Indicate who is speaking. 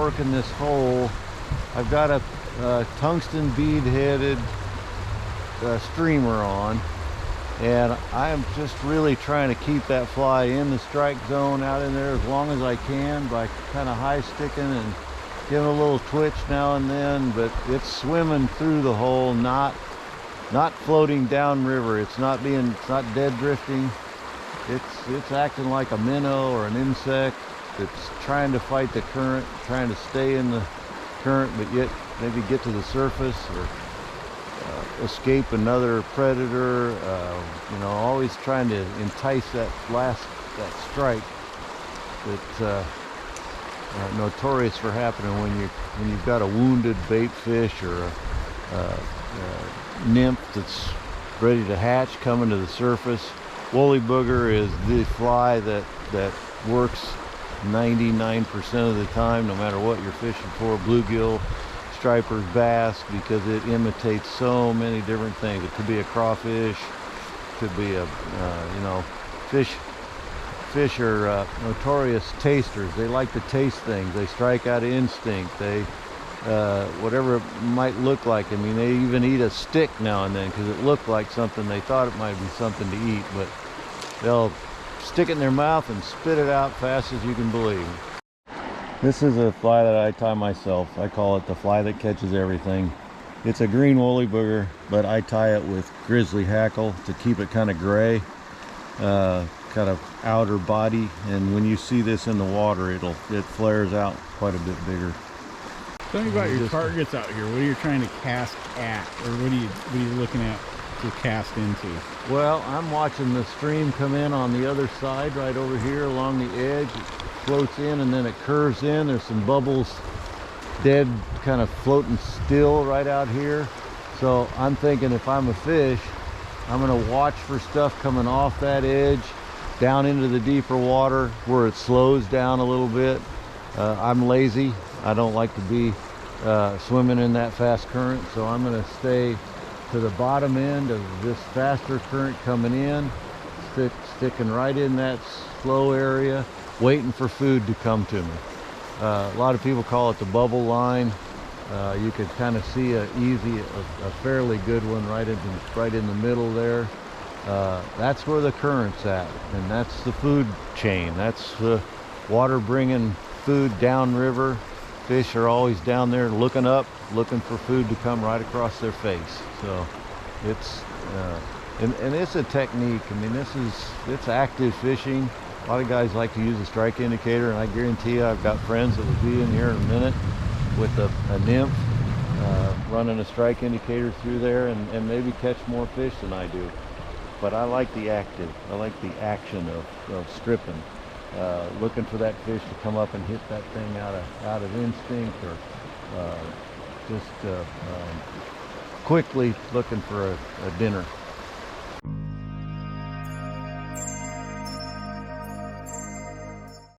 Speaker 1: working this hole, I've got a tungsten bead-headed streamer on, and I'm just really trying to keep that fly in the strike zone out in there as long as I can by kind of high sticking and giving a little twitch now and then, but it's swimming through the hole, not floating downriver. It's not dead drifting. It's acting like a minnow or an insect that's trying to fight the current, trying to stay in the current, but yet maybe get to the surface or escape another predator. You know, always trying to entice that strike that's notorious for happening when you've got a wounded bait fish or a nymph that's ready to hatch coming to the surface. Woolly booger is the fly that works 99% of the time, no matter what you're fishing for. Bluegill, stripers, bass, because it imitates so many different things. It could be a crawfish, could be a you know, fish are notorious tasters. They like to taste things. They strike out of instinct. They whatever it might look like. I mean, they even eat a stick now and then because it looked like something they thought it might be something to eat, but they'll stick it in their mouth and spit it out fast as you can believe. This is a fly that I tie myself. I call it the fly that catches everything. It's a green woolly booger, but I tie it with grizzly hackle to keep it kind of gray, kind of outer body, and when you see this in the water, it flares out quite a bit bigger.
Speaker 2: Tell me about your targets out here. What are you trying to cast at, or what are you looking at to cast into?
Speaker 1: Well, I'm watching the stream come in on the other side, right over here along the edge. It floats in and then it curves in. There's some bubbles, dead, kind of floating still right out here. So I'm thinking if I'm a fish, I'm going to watch for stuff coming off that edge down into the deeper water where it slows down a little bit. I'm lazy. I don't like to be swimming in that fast current, so I'm going to stay to the bottom end of this faster current coming in, sticking right in that slow area, waiting for food to come to me. A lot of people call it the bubble line. You could kind of see a fairly good one right in the middle there. That's where the current's at, and that's the food chain. That's the water bringing food downriver. Fish are always down there looking up, looking for food to come right across their face. So it's and it's a technique. I mean, it's active fishing. A lot of guys like to use a strike indicator, and I guarantee you I've got friends that will be in here in a minute with a nymph running a strike indicator through there and maybe catch more fish than I do. But I like the action of stripping. Looking for that fish to come up and hit that thing out of instinct, or just quickly looking for a dinner.